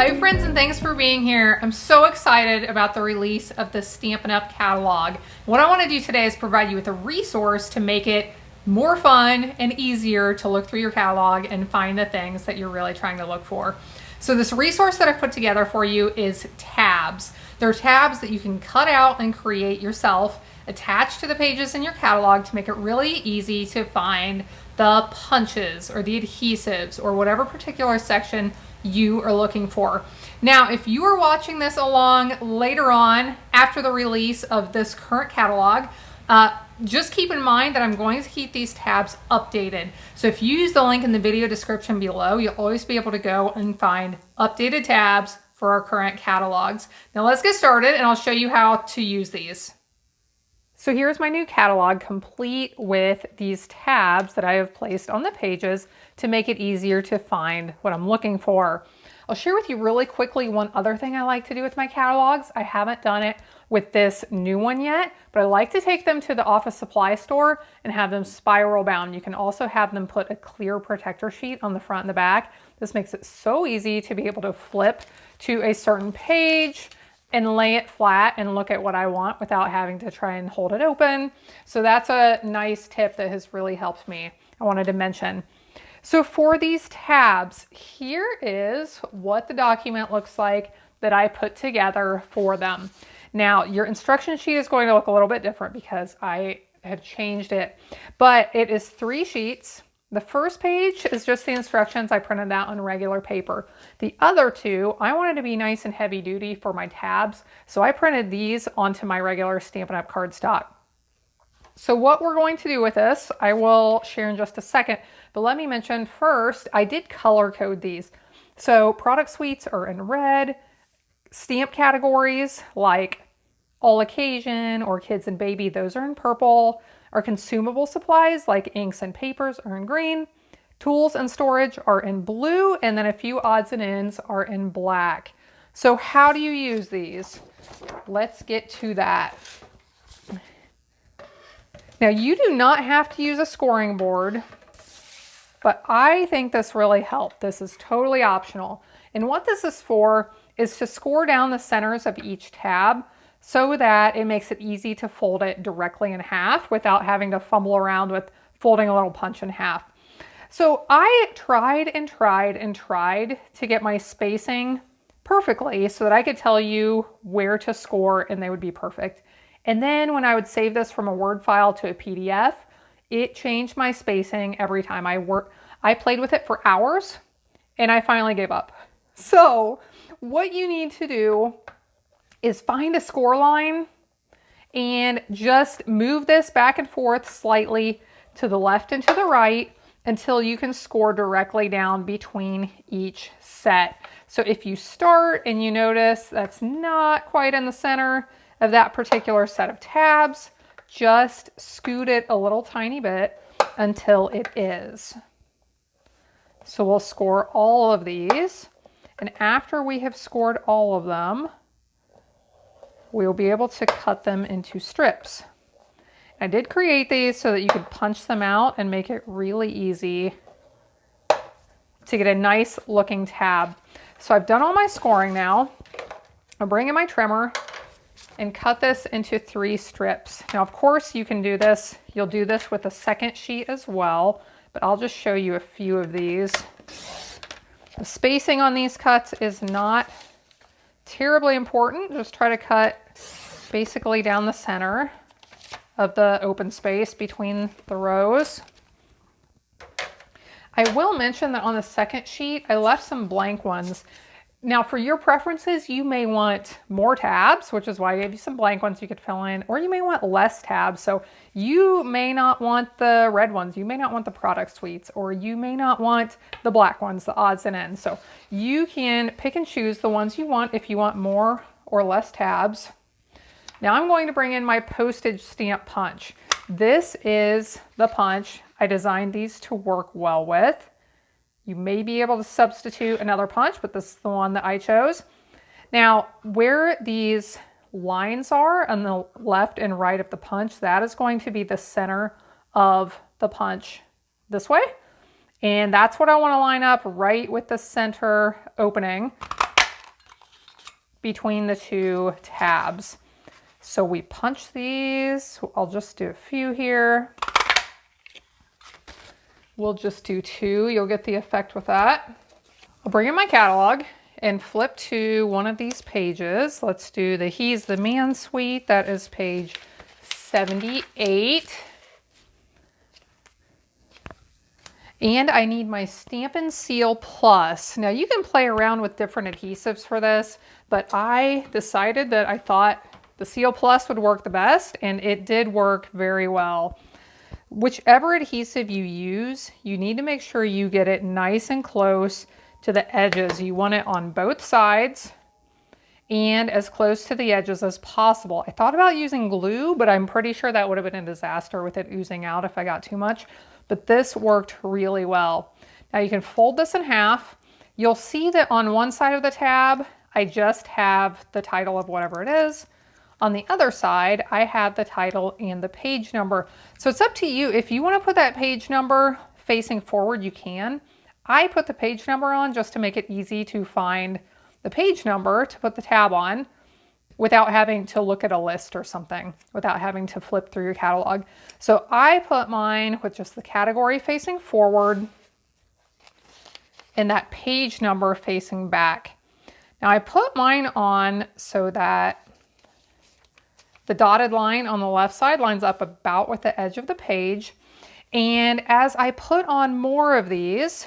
Hi friends, and thanks for being here. I'm so excited about the release of the Stampin' Up! Catalog. What I want to do today is provide you with a resource to make it more fun and easier to look through your catalog and find the things that you're really trying to look for. So this resource that I've put together for you is tabs. They're tabs that you can cut out and create yourself, attach to the pages in your catalog to make it really easy to find the punches or the adhesives or whatever particular section you are looking for. Now, if you are watching this along later on after the release of this current catalog, just keep in mind that I'm going to keep these tabs updated. So if you use the link in the video description below, you'll always be able to go and find updated tabs for our current catalogs. Now let's get started and I'll show you how to use these. So here's my new catalog complete with these tabs that I have placed on the pages to make it easier to find what I'm looking for. I'll share with you really quickly one other thing I like to do with my catalogs. I haven't done it with this new one yet, but I like to take them to the office supply store and have them spiral bound. You can also have them put a clear protector sheet on the front and the back. This makes it so easy to be able to flip to a certain page and lay it flat and look at what I want without having to try and hold it open. So that's a nice tip that has really helped me. I wanted to mention. So for these tabs, here is what the document looks like that I put together for them. Now, your instruction sheet is going to look a little bit different because I have changed it, but it is 3 sheets. The first page is just the instructions I printed out on regular paper. The other 2, I wanted to be nice and heavy duty for my tabs, so I printed these onto my regular Stampin' Up! Cardstock. So what we're going to do with this, I will share in just a second, but let me mention first, I did color code these. So product suites are in red, stamp categories like all occasion or kids and baby, those are in purple. Our consumable supplies like inks and papers are in green. Tools and storage are in blue, and then a few odds and ends are in black. So how do you use these? Let's get to that. Now, you do not have to use a scoring board, but I think this really helped. This is totally optional. And what this is for is to score down the centers of each tab so that it makes it easy to fold it directly in half without having to fumble around with folding a little punch in half. So I tried and tried and tried to get my spacing perfectly so that I could tell you where to score and they would be perfect. And then when I would save this from a Word file to a PDF, it changed my spacing every time I played with it for hours and I finally gave up. So what you need to do is find a score line and just move this back and forth slightly to the left and to the right until you can score directly down between each set. So if you start and you notice that's not quite in the center of that particular set of tabs, just scoot it a little tiny bit until it is. So we'll score all of these, and after we have scored all of them, we'll be able to cut them into strips. I did create these so that you could punch them out and make it really easy to get a nice looking tab. So I've done all my scoring now. I'll bring in my trimmer and cut this into 3 strips. Now, of course, you can do this. You'll do this with a second sheet as well, but I'll just show you a few of these. The spacing on these cuts is not terribly important. Just try to cut basically down the center of the open space between the rows. I will mention that on the second sheet, I left some blank ones. Now for your preferences, you may want more tabs, which is why I gave you some blank ones you could fill in, or you may want less tabs. So you may not want the red ones, you may not want the product suites, or you may not want the black ones, the odds and ends. So you can pick and choose the ones you want if you want more or less tabs. Now I'm going to bring in my postage stamp punch. This is the punch I designed these to work well with. You may be able to substitute another punch, but this is the one that I chose. Now, where these lines are on the left and right of the punch, that is going to be the center of the punch this way. And that's what I want to line up right with the center opening. between the two tabs. So we punch these. I'll just do a few here. We'll just do 2. You'll get the effect with that. I'll bring in my catalog and flip to one of these pages. Let's do the He's the Man suite. That is page 78. And I need my Stampin' Seal Plus. Now you can play around with different adhesives for this, but I decided that I thought the Seal Plus would work the best, and it did work very well. Whichever adhesive you use, you need to make sure you get it nice and close to the edges. You want it on both sides and as close to the edges as possible. I thought about using glue, but I'm pretty sure that would have been a disaster with it oozing out if I got too much. But this worked really well. Now you can fold this in half. You'll see that on one side of the tab, I just have the title of whatever it is. On the other side, I have the title and the page number. So it's up to you. If you want to put that page number facing forward, you can. I put the page number on just to make it easy to find the page number to put the tab on without having to look at a list or something, without having to flip through your catalog. So I put mine with just the category facing forward and that page number facing back. Now I put mine on so that the dotted line on the left side lines up about with the edge of the page. And as I put on more of these,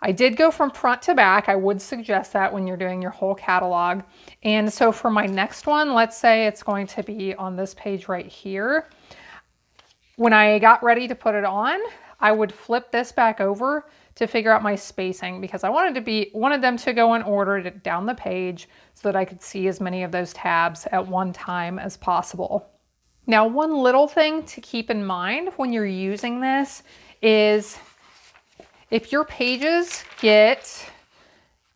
I did go from front to back. I would suggest that when you're doing your whole catalog. And so for my next one, let's say it's going to be on this page right here. When I got ready to put it on, I would flip this back over to figure out my spacing because I wanted them to go in order down the page so that I could see as many of those tabs at one time as possible. Now, one little thing to keep in mind when you're using this is if your pages get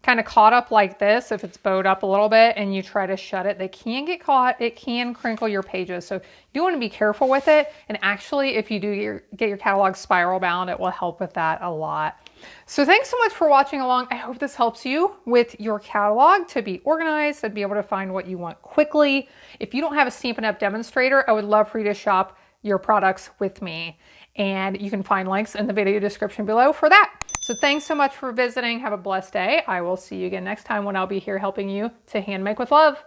kind of caught up like this, if it's bowed up a little bit and you try to shut it, they can get caught. It can crinkle your pages. So you do want to be careful with it. And actually, if you do get your catalog spiral bound, it will help with that a lot. So thanks so much for watching along. I hope this helps you with your catalog to be organized and be able to find what you want quickly. If you don't have a Stampin' Up! Demonstrator, I would love for you to shop your products with me. And you can find links in the video description below for that. So thanks so much for visiting. Have a blessed day. I will see you again next time when I'll be here helping you to hand make with love.